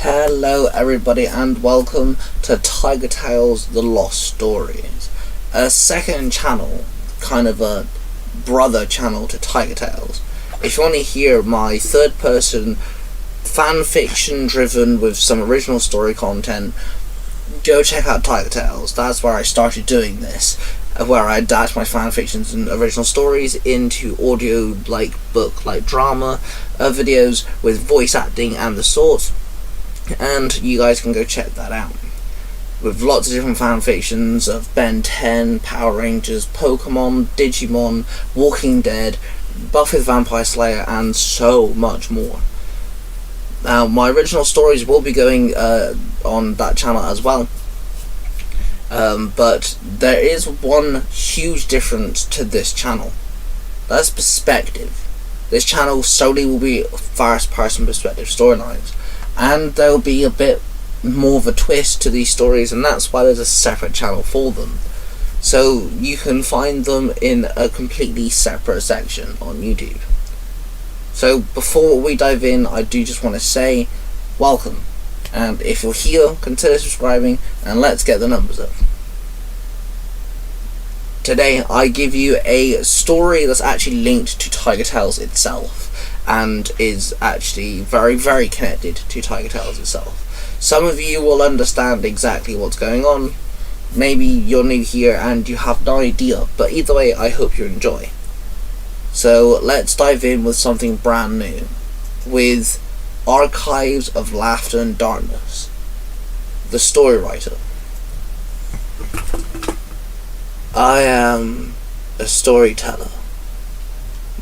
Hello everybody and welcome to Tiger Tales The Lost Stories, a second channel, kind of a brother channel to Tiger Tales. If you want to hear my third person fan fiction driven with some original story content, go check out Tiger Tales. That's where I started doing this, where I adapt my fan fictions and original stories into audio, like book, like drama videos with voice acting and the sorts. And you guys can go check that out. With lots of different fan fictions of Ben 10, Power Rangers, Pokemon, Digimon, Walking Dead, Buffy the Vampire Slayer, and so much more. Now, my original stories will be going on that channel as well. But there is one huge difference to this channel. That's perspective. This channel solely will be first-person perspective storylines. And there'll be a bit more of a twist to these stories, and that's why there's a separate channel for them. So you can find them in a completely separate section on YouTube. So before we dive in, I do just want to say welcome. And if you're here, consider subscribing, and let's get the numbers up. Today I give you a story that's actually linked to Tiger Tales itself, and is actually very, very connected to Tiger Tales itself. Some of you will understand exactly what's going on. Maybe you're new here and you have no idea, but either way, I hope you enjoy. So let's dive in with something brand new, with Archives of Laughter and Darkness, the story writer. I am a storyteller.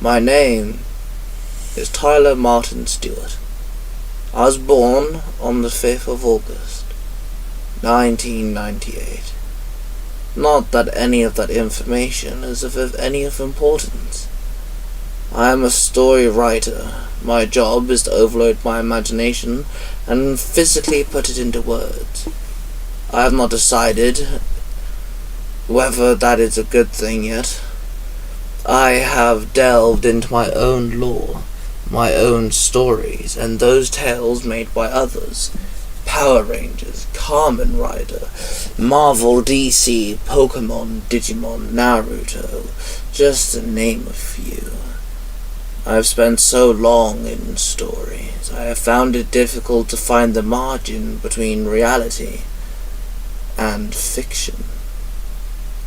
My name is Tyler Martin Stewart. I was born on the 5th of August, 1998. Not that any of that information is of any of importance. I am a story writer. My job is to overload my imagination and physically put it into words. I have not decided whether that is a good thing yet. I have delved into my own lore, my own stories, and those tales made by others. Power Rangers, Kamen Rider, Marvel, DC, Pokemon, Digimon, Naruto, just to name a few. I have spent so long in stories, I have found it difficult to find the margin between reality and fiction.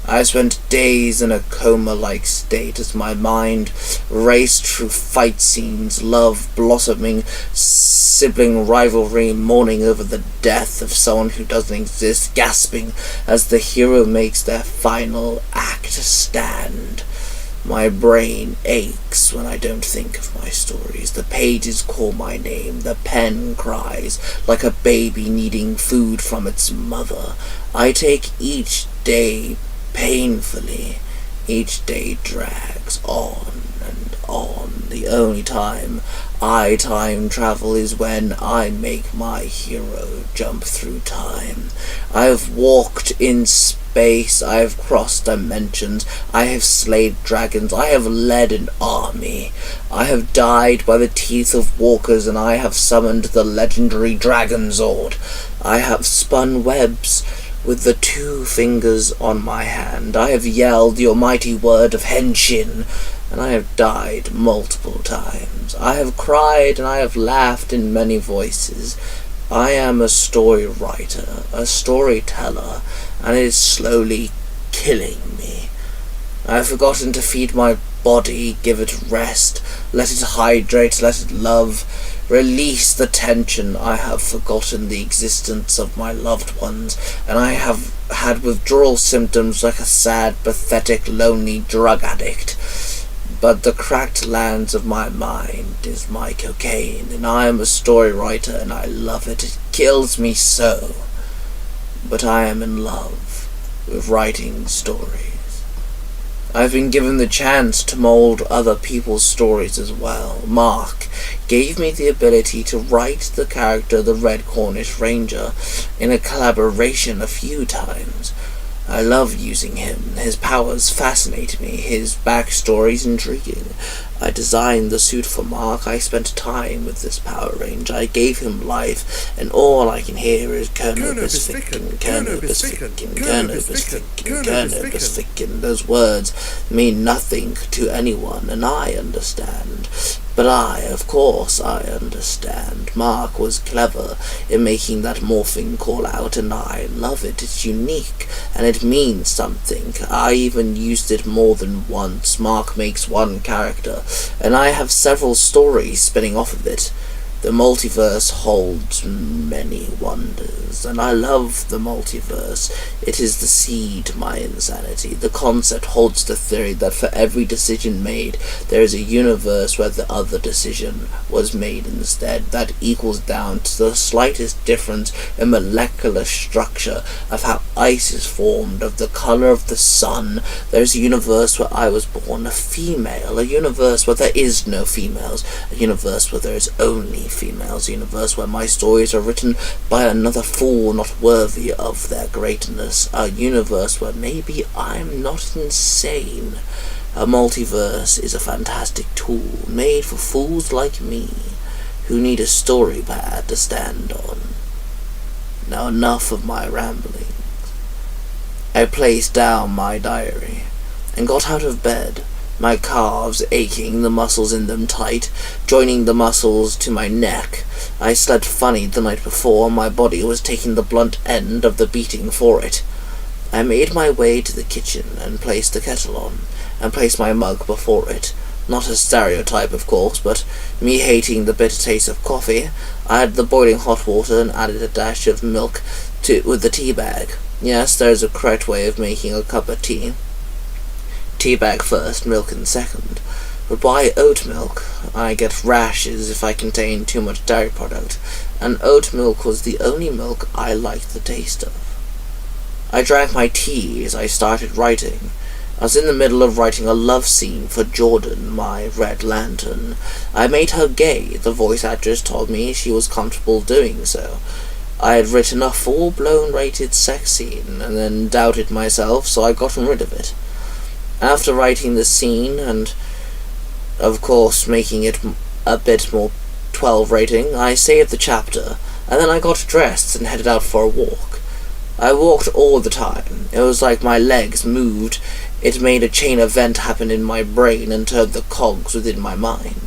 I spent days in a coma-like state as my mind raced through fight scenes, love blossoming, sibling rivalry, mourning over the death of someone who doesn't exist, gasping as the hero makes their final act stand. My brain aches when I don't think of my stories. The pages call my name. The pen cries like a baby needing food from its mother. I take each day painfully. Each day drags on and on. The only time I time travel is when I make my hero jump through time. I have walked in space, I have crossed dimensions, I have slayed dragons, I have led an army, I have died by the teeth of walkers, and I have summoned the legendary Dragon Zord. I have spun webs with the 2 fingers on my hand. I have yelled the almighty word of Henshin, and I have died multiple times. I have cried and I have laughed in many voices. I am a story writer, a storyteller, and it is slowly killing me. I have forgotten to feed my body, give it rest, let it hydrate, let it love, release the tension. I have forgotten the existence of my loved ones, and I have had withdrawal symptoms like a sad, pathetic, lonely drug addict. But the cracked lands of my mind is my cocaine, and I am a story writer, and I love it. It kills me so. But I am in love with writing stories. I've been given the chance to mold other people's stories as well. Mark gave me the ability to write the character the Red Cornish Ranger in a collaboration a few times. I love using him. His powers fascinate me. His backstory's intriguing. I designed the suit for Mark. I spent time with this Power Ranger. I gave him life, and all I can hear is Kernobus Ficken, Kernobus Ficken, Kernobus Ficken, Kernobus Ficken. Those words mean nothing to anyone, and I understand. But of course I understand. Mark was clever in making that morphing call out, and I love it. It's unique, and it means something. I even used it more than once. Mark makes one character, and I have several stories spinning off of it. The multiverse holds many wonders, and I love the multiverse. It is the seed to my insanity. The concept holds the theory that for every decision made, there is a universe where the other decision was made instead. That equals down to the slightest difference in molecular structure of how ice is formed, of the color of the sun. There's a universe where I was born a female, a universe where there is no females, a universe where there is only females, a universe where my stories are written by another fool not worthy of their greatness, a universe where maybe I'm not insane. A multiverse is a fantastic tool made for fools like me who need a story pad to stand on. Now enough of my ramblings. I placed down my diary and got out of bed, my calves aching, the muscles in them tight, joining the muscles to my neck. I slept funny the night before. My body was taking the blunt end of the beating for it. I made my way to the kitchen and placed the kettle on, and placed my mug before it. Not a stereotype, of course, but me hating the bitter taste of coffee, I added the boiling hot water and added a dash of milk with the tea bag. Yes, there is a correct way of making a cup of tea. Tea bag first, milk in second. But why oat milk? I get rashes if I contain too much dairy product, and oat milk was the only milk I liked the taste of. I drank my tea as I started writing. I was in the middle of writing a love scene for Jordan, my Red Lantern. I made her gay. The voice actress told me she was comfortable doing so. I had written a full-blown rated sex scene, and then doubted myself, so I got rid of it. After writing the scene, and of course making it a bit more 12 rating, I saved the chapter, and then I got dressed and headed out for a walk. I walked all the time. It was like my legs moved. It made a chain event happen in my brain and turned the cogs within my mind.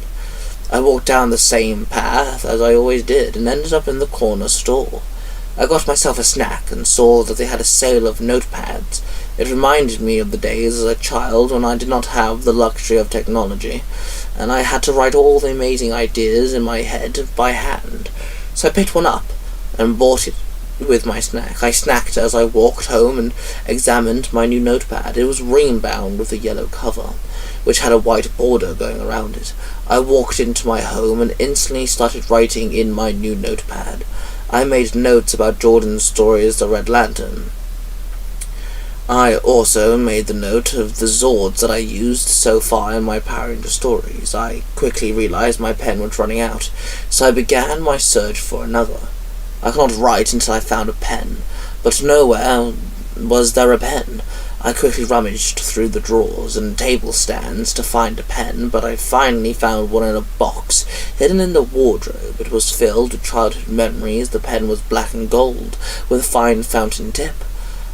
I walked down the same path as I always did, and ended up in the corner store. I got myself a snack and saw that they had a sale of notepads. It reminded me of the days as a child when I did not have the luxury of technology, and I had to write all the amazing ideas in my head by hand. So I picked one up and bought it with my snack. I snacked as I walked home and examined my new notepad. It was ring-bound with a yellow cover, which had a white border going around it. I walked into my home and instantly started writing in my new notepad. I made notes about Jordan's story as the Red Lantern. I also made the note of the Zords that I used so far in my Power Ranger stories. I quickly realized my pen was running out, so I began my search for another. I could not write until I found a pen, but nowhere was there a pen. I quickly rummaged through the drawers and table stands to find a pen, but I finally found one in a box, hidden in the wardrobe. It was filled with childhood memories. The pen was black and gold, with a fine fountain tip.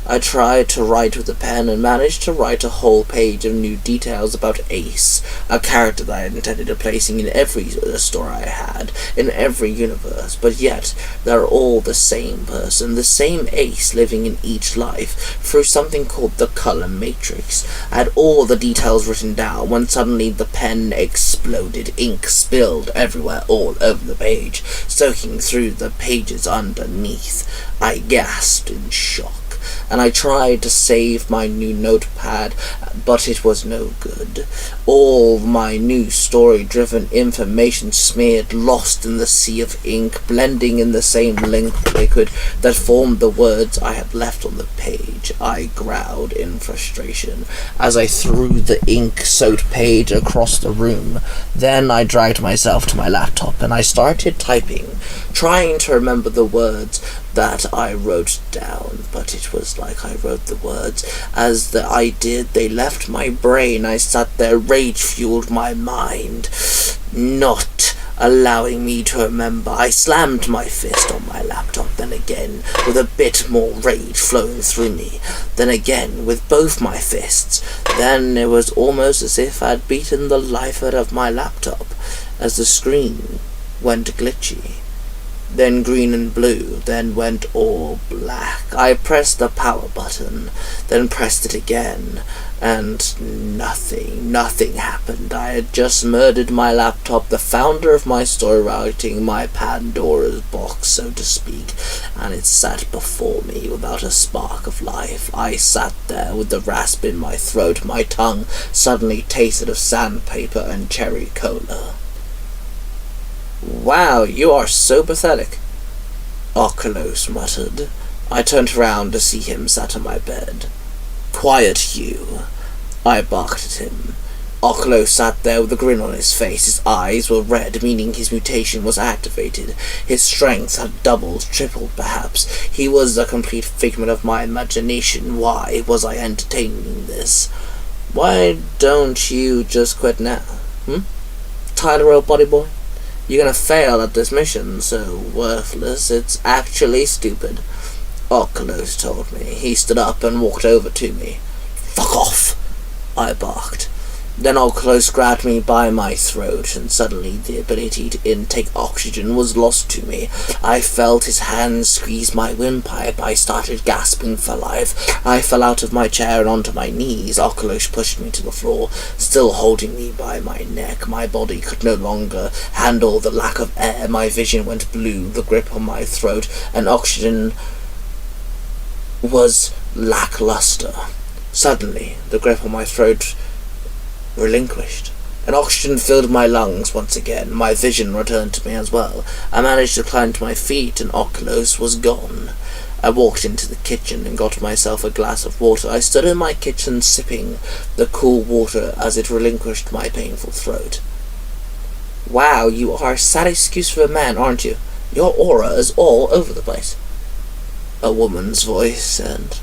I tried to write with the pen and managed to write a whole page of new details about Ace, a character that I had intended on placing in every story I had, in every universe, but yet they're all the same person, the same Ace living in each life, through something called the color matrix. I had all the details written down when suddenly the pen exploded. Ink spilled everywhere all over the page, soaking through the pages underneath. I gasped in shock, and I tried to save my new notepad, but it was no good. All my new story-driven information smeared, lost in the sea of ink, blending in the same liquid that formed the words I had left on the page. I growled in frustration as I threw the ink-soaked page across the room. Then I dragged myself to my laptop and I started typing, trying to remember the words that I wrote down, but it was like I wrote the words. As I did, they left my brain. I sat there, rage-fueled my mind, not allowing me to remember. I slammed my fist on my laptop, then again, with a bit more rage flowing through me, then again, with both my fists. Then it was almost as if I'd beaten the life out of my laptop, as the screen went glitchy. Then green and blue, then went all black. I pressed the power button, then pressed it again, and nothing happened. I had just murdered my laptop, the founder of my story writing, my Pandora's box, so to speak, and it sat before me without a spark of life. I sat there with the rasp in my throat, my tongue suddenly tasted of sandpaper and cherry cola. "Wow, you are so pathetic," Oculos muttered. I turned around to see him sat on my bed. "Quiet, you," I barked at him. Oculos sat there with a grin on his face. His eyes were red, meaning his mutation was activated. His strength had doubled, tripled perhaps. He was a complete figment of my imagination. Why was I entertaining this? "Why don't you just quit now? Tyler, old body boy? You're gonna fail at this mission, so worthless, it's actually stupid," Oculos told me. He stood up and walked over to me. "Fuck off," I barked. Then Oculos grabbed me by my throat, and suddenly the ability to intake oxygen was lost to me. I felt his hands squeeze my windpipe. I started gasping for life. I fell out of my chair and onto my knees. Oculos pushed me to the floor, still holding me by my neck. My body could no longer handle the lack of air. My vision went blue, the grip on my throat, and oxygen was lackluster. Suddenly, the grip on my throat relinquished, and oxygen filled my lungs once again. My vision returned to me as well. I managed to climb to my feet, and Oculos was gone. I walked into the kitchen and got myself a glass of water. I stood in my kitchen sipping the cool water as it relinquished my painful throat. "Wow, you are a sad excuse for a man, aren't you? Your aura is all over the place," a woman's voice said.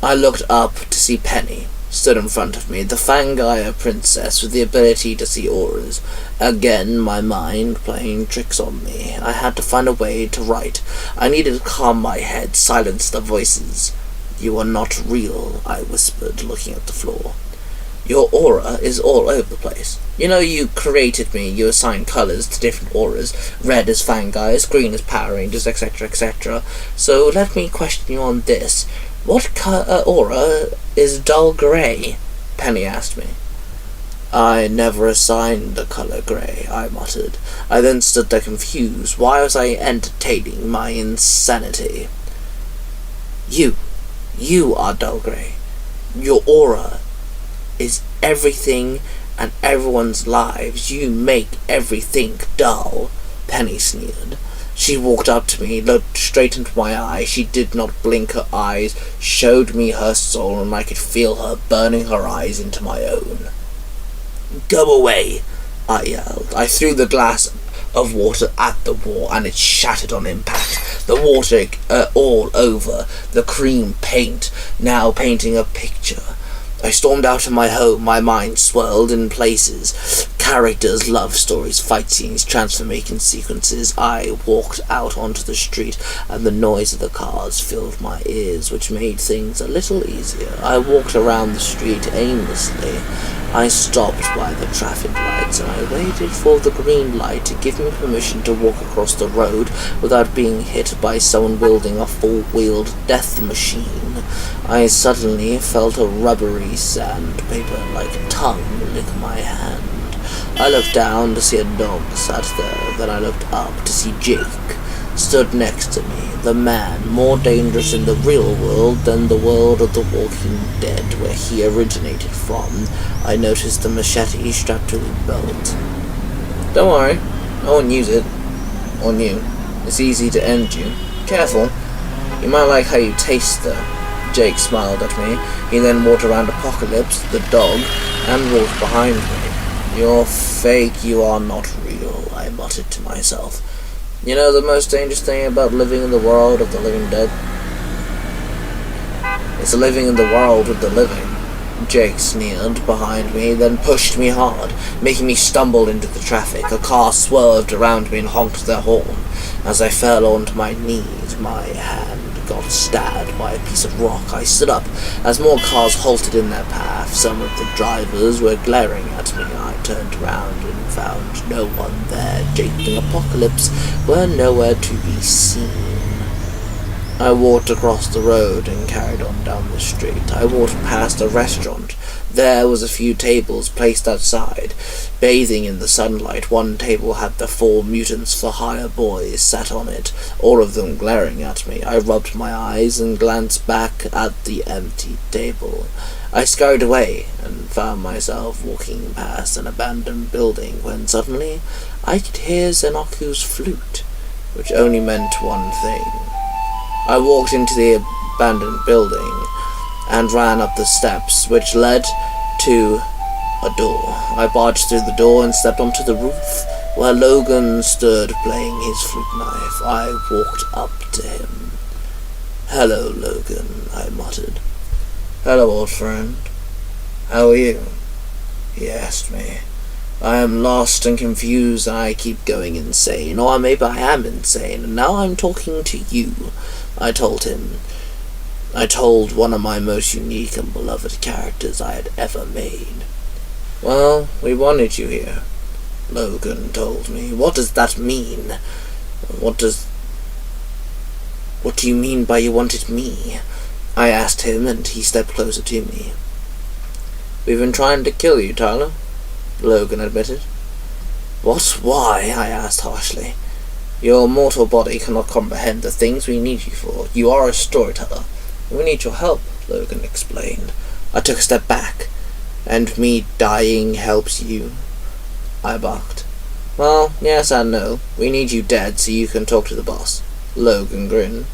I looked up to see Penny stood in front of me, the Fangaya princess with the ability to see auras. Again, my mind playing tricks on me. I had to find a way to write. I needed to calm my head, silence the voices. "You are not real," I whispered, looking at the floor. "Your aura is all over the place. You know, you created me, you assigned colors to different auras. Red is Fangai's, green is Power Rangers, etc., etc. So let me question you on this. What aura is dull gray?" Penny asked me. "I never assigned the color gray," I muttered. I then stood there confused. Why was I entertaining my insanity? You are dull gray. Your aura is everything and everyone's lives. You make everything dull," Penny sneered. She walked up to me, looked straight into my eyes. She did not blink her eyes, showed me her soul, and I could feel her burning her eyes into my own. "Go away," I yelled. I threw the glass of water at the wall, and it shattered on impact. The water all over the cream paint, now painting a picture. I stormed out of my home, my mind swirled in places. Characters, love stories, fight scenes, transformation sequences. I walked out onto the street, and the noise of the cars filled my ears, which made things a little easier. I walked around the street aimlessly. I stopped by the traffic lights, and I waited for the green light to give me permission to walk across the road without being hit by someone wielding a full-wheeled death machine. I suddenly felt a rubbery sandpaper-like tongue lick my hand. I looked down to see a dog sat there, then I looked up to see Jake stood next to me, the man more dangerous in the real world than the world of the Walking Dead where he originated from. I noticed the machete strapped to his belt. Don't worry, I won't use it. On you. It's easy to end you. Careful. You might like how you taste, though. Jake smiled at me. He then walked around Apocalypse, the dog, and walked behind me. You're fake, you are not real, I muttered to myself. You know the most dangerous thing about living in the world of the living dead? It's living in the world of the living. Jake sneered behind me, then pushed me hard, making me stumble into the traffic. A car swerved around me and honked their horn. As I fell onto my knees, my hand got stabbed by a piece of rock. I stood up as more cars halted in their path. Some of the drivers were glaring at me. I turned around and found no one there. Jake and Apocalypse were nowhere to be seen. I walked across the road and carried on down the street. I walked past a restaurant. There was a few tables placed outside, bathing in the sunlight. One table had the 4 mutants for hire boys sat on it, all of them glaring at me. I rubbed my eyes and glanced back at the empty table. I scurried away and found myself walking past an abandoned building when suddenly I could hear Zenoku's flute, which only meant one thing. I walked into the abandoned building and ran up the steps, which led to a door. I barged through the door and stepped onto the roof, where Logan stood playing his flute knife. I walked up to him. "Hello, Logan," I muttered. "Hello, old friend. How are you?" he asked me. "I am lost and confused, and I keep going insane. Or maybe I am insane, and now I'm talking to you," I told him. I told one of my most unique and beloved characters I had ever made. "Well, we wanted you here," Logan told me. "What does that mean? What do you mean by you wanted me?" I asked him, and he stepped closer to me. "We've been trying to kill you, Tyler," Logan admitted. "What? Why?" I asked harshly. "Your mortal body cannot comprehend the things we need you for. You are a storyteller. We need your help," Logan explained. I took a step back. "And me dying helps you?" I barked. "Well, yes and no. We need you dead so you can talk to the boss." Logan grinned.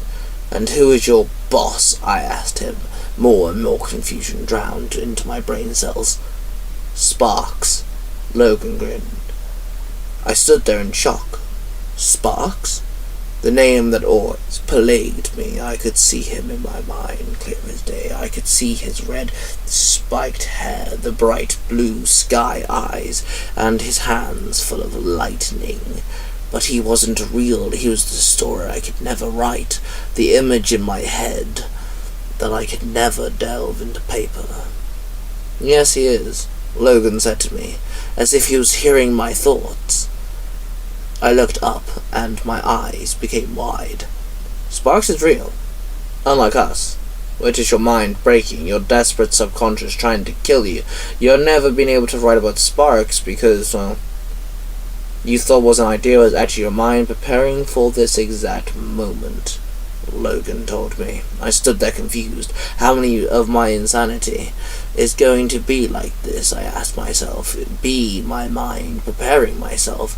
"And who is your boss?" I asked him. More and more confusion drowned into my brain cells. "Sparks." Logan grinned. I stood there in shock. Sparks? The name that always plagued me. I could see him in my mind, clear as day. I could see his red, spiked hair, the bright blue sky eyes, and his hands full of lightning. But he wasn't real. He was the story I could never write, the image in my head that I could never delve into paper. "Yes, he is," Logan said to me, as if he was hearing my thoughts. I looked up, and my eyes became wide. "Sparks is real. Unlike us, which is your mind breaking, your desperate subconscious trying to kill you. You've never been able to write about Sparks because, well, you thought was an idea was actually your mind preparing for this exact moment," Logan told me. I stood there confused. How many of my insanity is going to be like this, I asked myself. Be my mind preparing myself.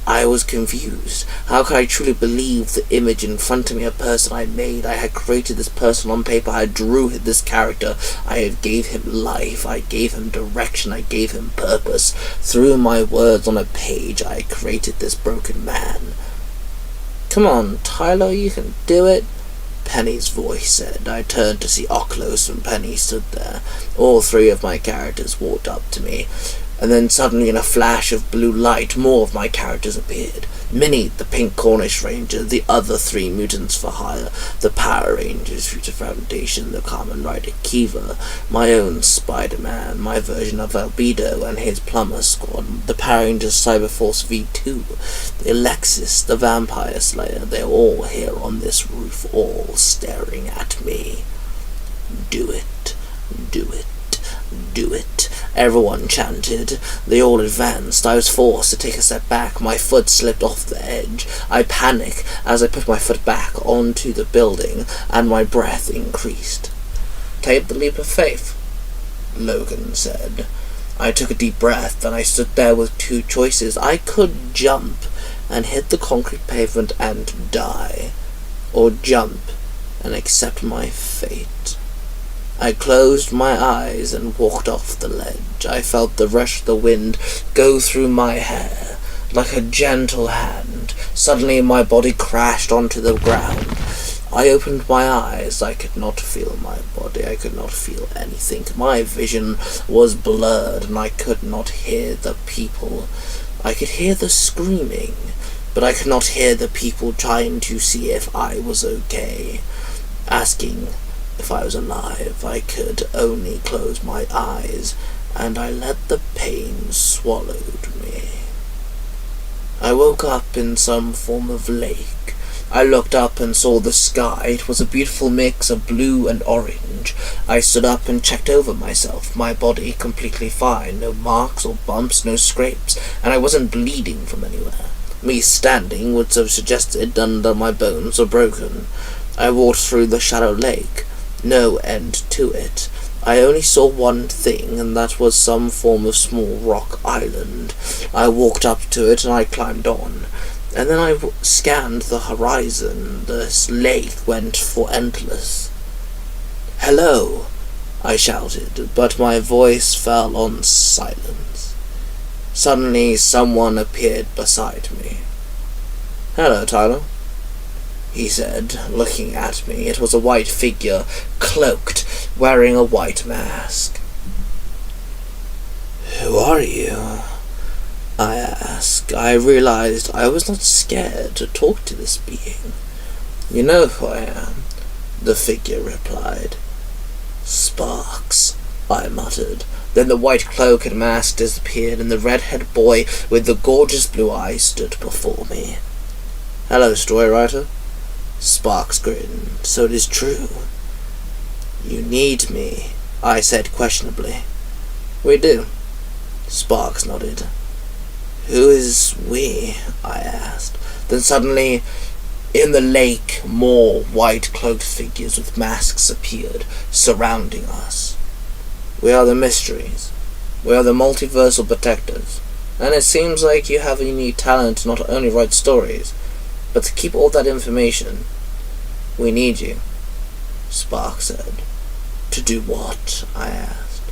I was confused. How could I truly believe the image in front of me, a person I made? I had created this person on paper. I drew this character. I had gave him life. I gave him direction. I gave him purpose. Through my words on a page, I created this broken man. "Come on, Tyler, you can do it," Penny's voice said. I turned to see Oculus and Penny stood there. All 3 of my characters walked up to me, and then suddenly in a flash of blue light, more of my characters appeared. Minnie, the pink Cornish Ranger, the other 3 mutants for hire, the Power Rangers, Future Foundation, the Kamen Rider Kiva, my own Spider-Man, my version of Albedo and his Plumber Squad, the Power Rangers Cyberforce V2, the Alexis, the Vampire Slayer. They're all here on this roof, all staring at me. "Do it, do it, do it," Everyone chanted. They all advanced. I was forced to take a step back. My foot slipped off the edge. I panicked as I put my foot back onto the building, and my breath increased. "Take the leap of faith," Logan said. I took a deep breath, and I stood there with two choices. I could jump and hit the concrete pavement and die, or jump and accept my fate. I closed my eyes and walked off the ledge. I felt the rush of the wind go through my hair like a gentle hand. Suddenly my body crashed onto the ground. I opened my eyes. I could not feel my body. I could not feel anything. My vision was blurred, and I could not hear the people. I could hear the screaming, but I could not hear the people trying to see if I was okay, asking if I was alive. I could only close my eyes, and I let the pain swallow me. I woke up in some form of lake. I looked up and saw the sky. It was a beautiful mix of blue and orange. I stood up and checked over myself. My body completely fine. No marks or bumps, no scrapes, and I wasn't bleeding from anywhere. Me standing would have suggested none of my bones were broken. I walked through the shallow lake. No end to it. I only saw one thing, and that was some form of small rock island. I walked up to it and I climbed on, and then I scanned the horizon. This lake went for endless. "Hello," I shouted, but my voice fell on silence. Suddenly someone appeared beside me. "Hello, Tyler," he said, looking at me. It was a white figure, cloaked, wearing a white mask. "Who are you?" I asked. I realized I was not scared to talk to this being. "You know who I am," the figure replied. "Sparks," I muttered. Then the white cloak and mask disappeared, and the red-haired boy with the gorgeous blue eyes stood before me. "Hello, story writer." Sparks grinned. "So it is true. You need me," I said questionably. "We do." Sparks nodded. "Who is we?" I asked. Then suddenly, in the lake, more white-cloaked figures with masks appeared, surrounding us. "We are the Mysteries. We are the multiversal protectors, and it seems like you have a unique talent to not only write stories, but to keep all that information. We need you," Sparks said. "To do what?" I asked.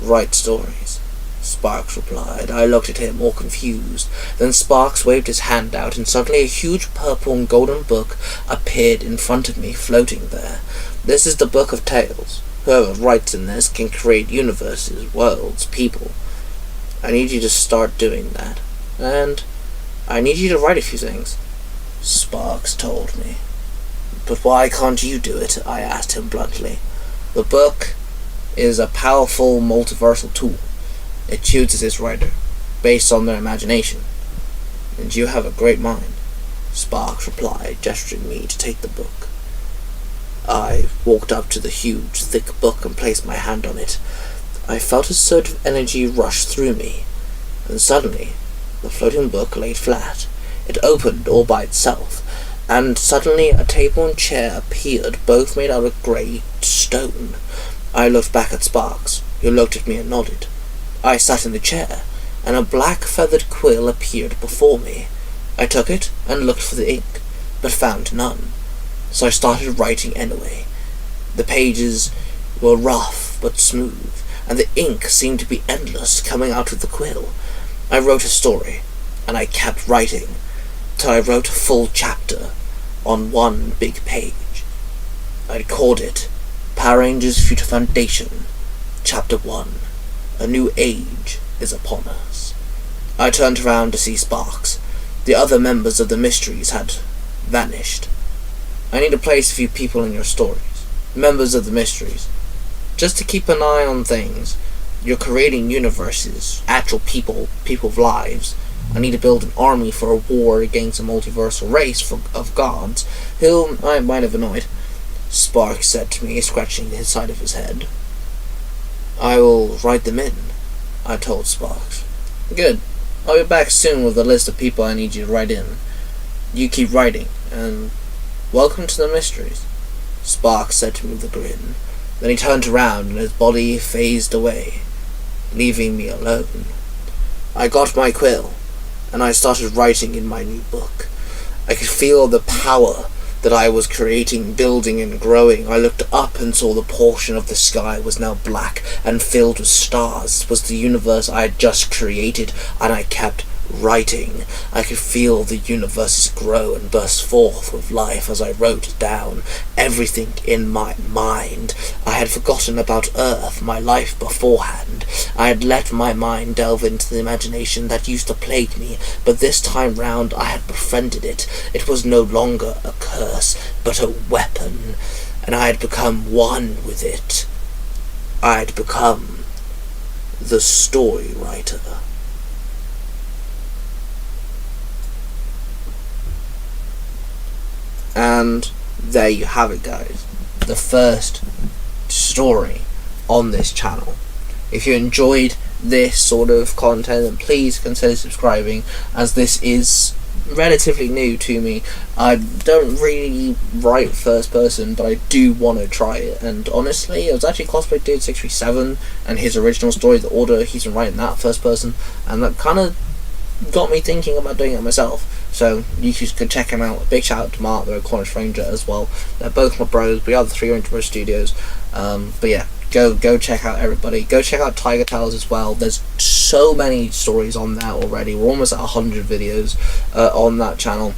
"Write stories," Sparks replied. I looked at him, all confused. Then Sparks waved his hand out, and suddenly a huge purple and golden book appeared in front of me, floating there. "This is the Book of Tales. Whoever writes in this can create universes, worlds, people. I need you to start doing that. And I need you to write a few things," Sparks told me. "But why can't you do it?" I asked him bluntly. "The book is a powerful multiversal tool. It chooses its writer, based on their imagination. And you have a great mind," Sparks replied, gesturing me to take the book. I walked up to the huge, thick book and placed my hand on it. I felt a surge of energy rush through me, and suddenly the floating book laid flat. It opened all by itself, and suddenly a table and chair appeared, both made out of grey stone. I looked back at Sparks, who looked at me and nodded. I sat in the chair, and a black feathered quill appeared before me. I took it and looked for the ink, but found none. So I started writing anyway. The pages were rough but smooth, and the ink seemed to be endless coming out of the quill. I wrote a story, and I kept writing, till I wrote a full chapter on one big page. I called it Power Rangers Future Foundation, Chapter 1. A new age is upon us. I turned around to see Sparks. The other members of the Mysteries had vanished. "I need to place a few people in your stories. Members of the Mysteries. Just to keep an eye on things. You're creating universes, actual people's lives. I need to build an army for a war against a multiversal race of gods, whom I might have annoyed," Sparks said to me, scratching his side of his head. I will write them in, I told Sparks. Good. I'll be back soon with a list of people I need you to write in. You keep writing, and welcome to the mysteries, Sparks said to me with a grin. Then he turned around and his body phased away, leaving me alone. I got my quill, and I started writing in my new book. I could feel the power that I was creating, building and growing. I looked up and saw the portion of the sky was now black and filled with stars. It was the universe I had just created, and I kept writing. I could feel the universes grow and burst forth with life as I wrote down everything in my mind. I had forgotten about Earth, my life beforehand. I had let my mind delve into the imagination that used to plague me, but this time round I had befriended it. It was no longer a curse, but a weapon, and I had become one with it. I had become the story writer. And there you have it, guys. The first story on this channel. If you enjoyed this sort of content, then please consider subscribing, as this is relatively new to me. I don't really write first person, but I do want to try it. And honestly, it was actually Cosplay Dude 637 and his original story, the order he's been writing that first person, and that kind of got me thinking about doing it myself. So you could check him out. A big shout out to Mark, the Cornish Ranger, as well. They're both my bros. We are the 300 Bro Studios. But yeah, go check out everybody. Go check out Tiger Tales as well. There's so many stories on there already. We're almost at 100 videos on that channel.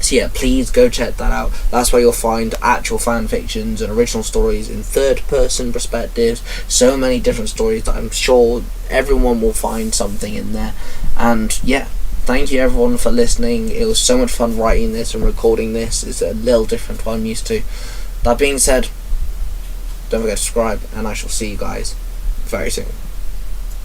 So yeah, please go check that out. That's where you'll find actual fan fictions and original stories in third-person perspectives. So many different stories that I'm sure everyone will find something in there. And yeah, thank you everyone for listening. It was so much fun writing this and recording this. It's a little different to what I'm used to. That being said, don't forget to subscribe, and I shall see you guys very soon.